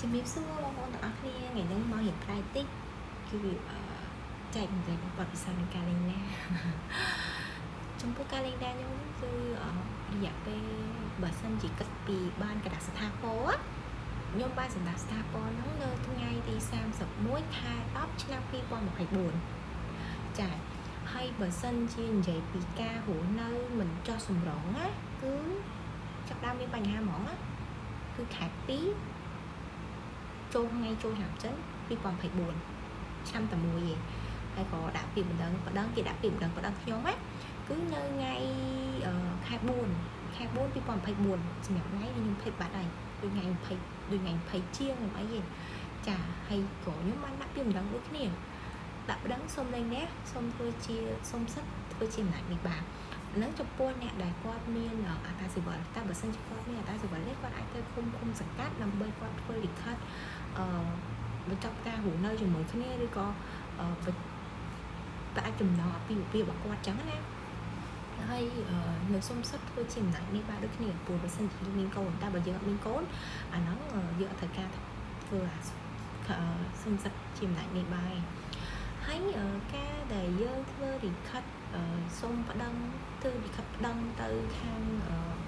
ជំរាបសួរបងប្អូនទាំងអស់គ្នាថ្ងៃនេះមករៀបផ្សាយតិចគឺចែកបន្ថែមបទពិសោធន៍នៃការលេងណាចំពោះការលេងដែរខ្ញុំគឺរយៈពេលបើសិនជាគិតពីបានកដាស្ថាពរខ្ញុំបានសម្រាប់ស្ថាពរនោះនៅថ្ងៃទី31ខែ10ឆ្នាំ2024ចា៎ហើយបើសិនជានិយាយពីការរស់នៅមិនចោះសម្រងណាគឺចាប់ដើមមានបញ្ហាហ្មងណាគឺខែ2ចូលថ្ងៃចូលឆ្នាំចិន2024ឆ្នាំតែមួយឯងហើយក៏ដាក់ពាក្យបណ្ដឹងគេដាក់ពាក្យបណ្ដឹងខ្ញុំណាគឺនៅថ្ងៃខែ4 2024សម្រាប់ថ្ងៃខ្ញុំភេទបាត់ហើយដូចថ្ងៃ20ជាងខ្ញុំអីទេចាហើយក៏ខ្ញុំបានដាក់ពាក្យបណ្ដឹងដូចគ្នាដាក់បណ្ដឹងសុំលេងនេះសុំធ្វើជាសុំសិទ្ធធ្វើជាអំណាចនេះបាននឹងចំពោះអ្នកដែលគាត់មានអត្តាស៊ីវិលតែបើសិនជាគាត់មានអត្តាស៊ីវិលនេះគាត់អាចទៅគុំសង្កាត់ដើម្បីគាត់ធ្វើលិខិតបញ្ចប់ការរស់នៅជាមួយគ្នាឬក៏តែចំណងអាពាហ៍ពិពាហ៍របស់គាត់ចឹងណាហើយនៅសុំសិទ្ធធ្វើជាអំណាចនេះបានដូចគ្នាព្រោះបើសិនជាមានកូនតែបើយើងអត់មានកូនអាហ្នឹងយើងអត់ត្រូវការធ្វើសុំសិទ្ធជាអំណាចនេះបានហើយការដែលយើងធ្វើលិខិតសុំប្តឹងធ្វើលិខិតប្តឹងទៅខាង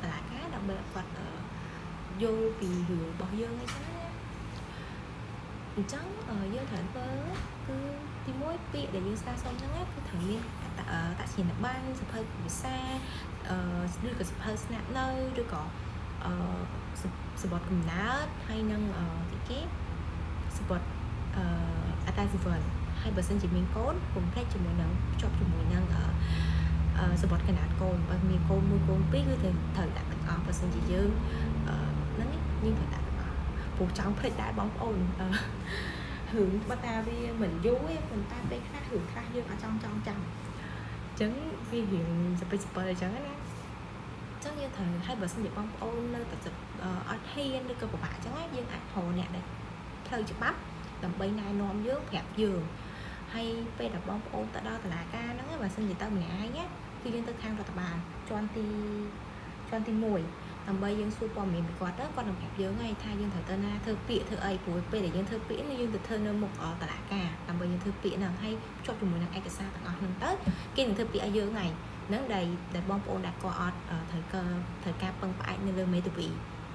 តុលាការដើម្បីគាត់យល់ពីរឿងរបស់យើងអីចឹងណាអញ្ចឹងយើងត្រូវធ្វើគឺទី1ពាក្យដែលយើងស្នើសុំហ្នឹងគឺត្រូវមានតជាប័ណ្ណសភៅភាសាឬក៏សភៅស្នាក់នៅឬក៏សម្បត្តិកំណើតហើយនឹងទីគេសម្បត្តិអត្តាស៊ីវិលហើយបើសិនជាមានកូនកុំភ្លេចជាមួយនឹងភ្ជាប់ជាមួយនឹងសម្បត្តិកណ្ដាលកូនបើមានកូន1កូន2គឺត្រូវដាក់ទាំងអស់បើសិនជាយើងហ្នឹងយើងត្រូវដាក់ទាំងអស់ព្រោះចង់ភ្លេចដែរបងប្អូនរឿងបើតាវាមិនយូរទេប៉ុន្តែពេលខ្លះរឿងខ្លះយើងអត់ចង់ចាំអញ្ចឹងវារឿងសពិលអញ្ចឹងណាអញ្ចឹងយើងត្រូវហើយបើសិនជាបងប្អូននៅតែអត់ហ៊ានឬក៏ពិបាកអញ្ចឹងយើងអាចរកអ្នកដែលផ្លូវច្បាប់ដើម្បីណែនាំយើងប្រាប់យើងហើយពេលដែលបងប្អូនទៅដល់តុលាការហ្នឹងបើសិនជាទៅម្នាក់ឯងគឺយើងទៅខាងរដ្ឋបាលជាន់ទី1ដើម្បីយើងសួរព័ត៌មានពីគាត់ទៅគាត់នឹងប្រាប់យើងហើយថាយើងត្រូវទៅណាធ្វើពាក្យធ្វើអីព្រោះពេលដែលយើងធ្វើពាក្យនេះយើងទៅធ្វើនៅមុខតុលាការដើម្បីយើងធ្វើពាក្យហ្នឹងហើយភ្ជាប់ជាមួយនឹងឯកសារទាំងអស់ហ្នឹងទៅគេនឹងធ្វើពាក្យឲ្យយើងហើយហ្នឹងដែលបងប្អូនដែលគាត់អត់ត្រូវការពឹងផ្អែកនៅលើមេធាវី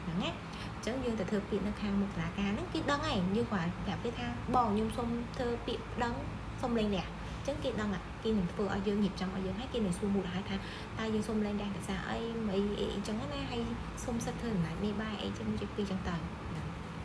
ហ្នឹងណាអញ្ចឹងយើងទៅធ្វើពាក្យនៅខាងមុខតុលាការហ្នឹងគេដឹងហើយយើងគាត់ប្រាប់គេថាបងខ្ញុំសុំធ្វើពាក្យប្តឹងសុំលេងលះអញ្ចឹងគេដឹងគេនឹងធ្វើឲ្យយើងរៀបចំឲ្យយើងហើយគេនឹងសួរមូលហេតុថាតើយើងសុំលេងលះដោយសារអីអីអញ្ចឹងណាហើយសុំសិទ្ធធ្វើអំណាចនេះបាយអីចឹងពីអញ្ចឹងទៅ